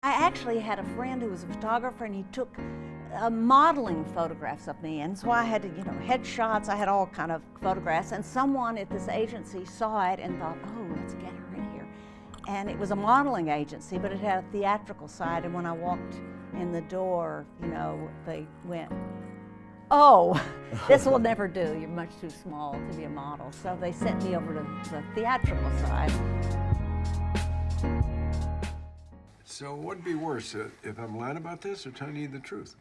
I actually had a friend who was a photographer, and he took modeling photographs of me, and so I had to, headshots. I had all kind of photographs, and someone at this agency saw it and thought, oh, let's get her in here. And it was a modeling agency, but it had a theatrical side, and when I walked in the door, they went, oh, this will never do. You're much too small to be a model. So they sent me over to the theatrical side. So what'd be worse, if I'm lying about this or telling you the truth?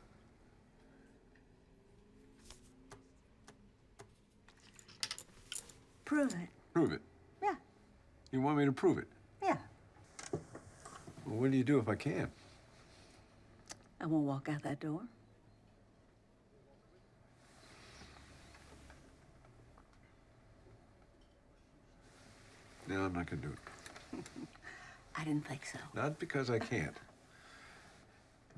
Prove it. Prove it? Yeah. You want me to prove it? Yeah. Well, what do you do if I can't? I won't walk out that door. No, I'm not gonna do it. I didn't think so. Not because I can't.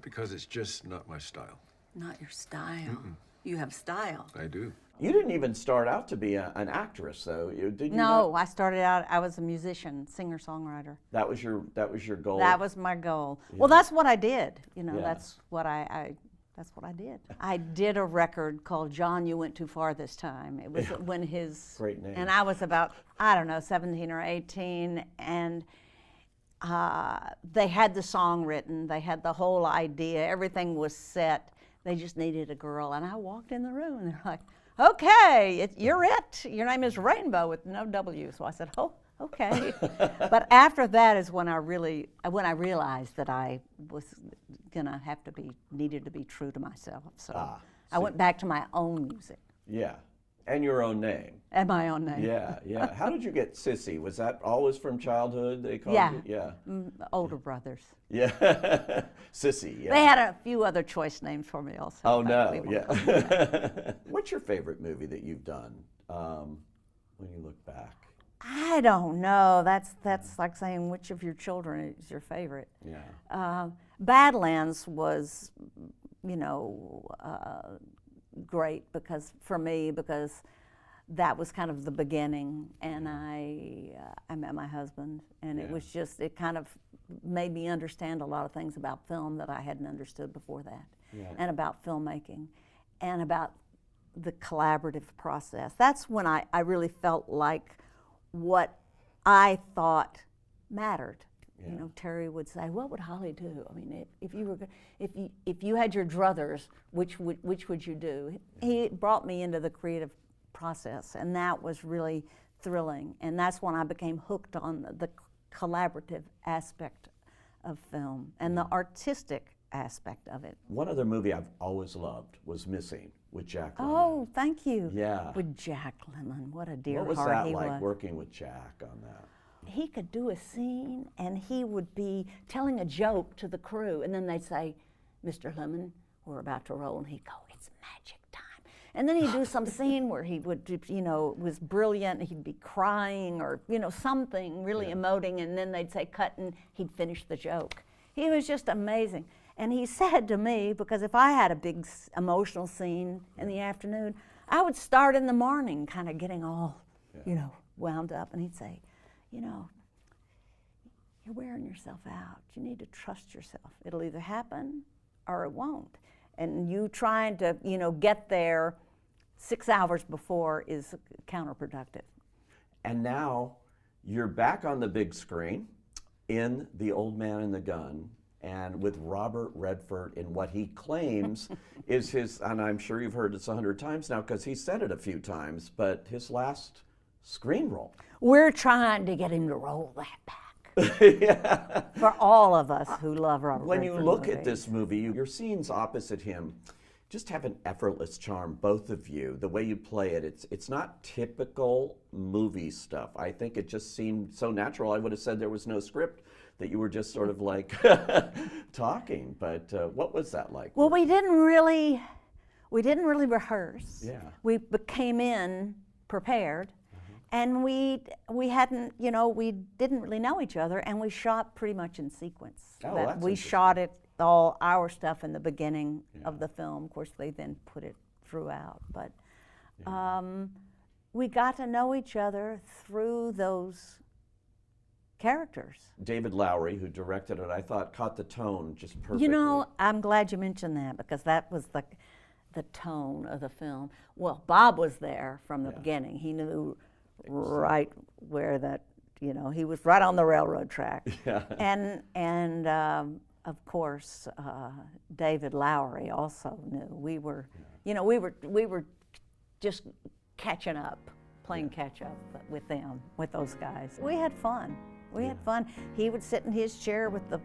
Because it's just not my style. Not your style. You have style. I do. You didn't even start out to be an actress, though. Did you? No, I started out, I was a musician, singer-songwriter. That was your goal. That was my goal. Yeah. Well, that's what I did. Yeah. That's what that's what I did. I did a record called John, You Went Too Far This Time. It was when his... Great name. And I was about, I don't know, 17 or 18, and they had the song written, they had the whole idea, everything was set. They just needed a girl, and I walked in the room, and they're like, okay, you're it. Your name is Rainbow with no W. So I said, oh, okay. But after that is when I realized that I was gonna have to needed to be true to myself. So I went back to my own music. Yeah, and your own name. And my own name. Yeah, yeah. How did you get Sissy? Was that always from childhood? They called you? Yeah. Older brothers. Yeah. Sissy. Yeah. They had a few other choice names for me also. Oh no. Yeah. What's your favorite movie that you've done when you look back? I don't know. That's like saying which of your children is your favorite. Yeah. Badlands was, great for me because that was kind of the beginning, and I met my husband, and it kind of made me understand a lot of things about film that I hadn't understood before that, and about filmmaking, and about the collaborative process. That's when I really felt like what I thought mattered. Yeah. Terry would say, "What would Holly do? I mean, if you had your druthers, which would you do?" Yeah. He brought me into the creative process, and that was really thrilling. And that's when I became hooked on the collaborative aspect of film and the artistic aspect of it. One other movie I've always loved was Missing with Jack Lemmon. Oh, thank you. Yeah. With Jack Lemmon, what a dear heart he was. What was that like working with Jack on that? He could do a scene, and he would be telling a joke to the crew, and then they'd say, "Mr. Lemmon, we're about to roll," and he'd go, "It's magic time." And then he'd do some scene where he would, it was brilliant, he'd be crying or, something really emoting, and then they'd say cut, and he'd finish the joke. He was just amazing. And he said to me, because if I had a big emotional scene in the afternoon, I would start in the morning kind of getting all, wound up, and he'd say, you're wearing yourself out. You need to trust yourself. It'll either happen or it won't. And you trying to, get there 6 hours before is counterproductive. And now you're back on the big screen in The Old Man and the Gun, and with Robert Redford in what he claims is his, and I'm sure you've heard this 100 times now because he said it a few times, but his last screen role. We're trying to get him to roll that back. Yeah. For all of us who love Robert Redford. When you look at this movie, your scenes opposite him just have an effortless charm, both of you. The way you play it, it's not typical movie stuff. I think it just seemed so natural. I would have said there was no script, that you were just sort of like talking. But what was that like? Well, we didn't really rehearse. Yeah. We came in prepared. And we hadn't, we didn't really know each other, and we shot pretty much in sequence. Oh, that's we shot it, all our stuff in the beginning of the film. Of course, they then put it throughout. But we got to know each other through those characters. David Lowery, who directed it, I thought caught the tone just perfectly. You know, I'm glad you mentioned that, because that was the tone of the film. Well, Bob was there from the beginning. He knew right where that, you know, he was right on the railroad track. Yeah. And of course, David Lowery also knew. We were, you know, we were just catching up, playing catch up with them, with those guys. We had fun. We had fun. He would sit in his chair with the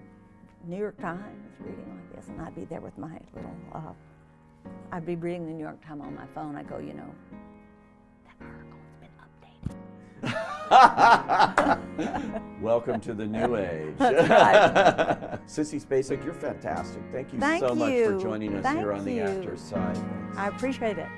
New York Times reading like this, and I'd be there with my little, I'd be reading the New York Times on my phone. I go, you know, that article has been updated. Welcome to the new age. That's right. Sissy Spacek, you're fantastic. Thank you Thank so much for you. joining us Thank here on the you. Actors Side. I appreciate it.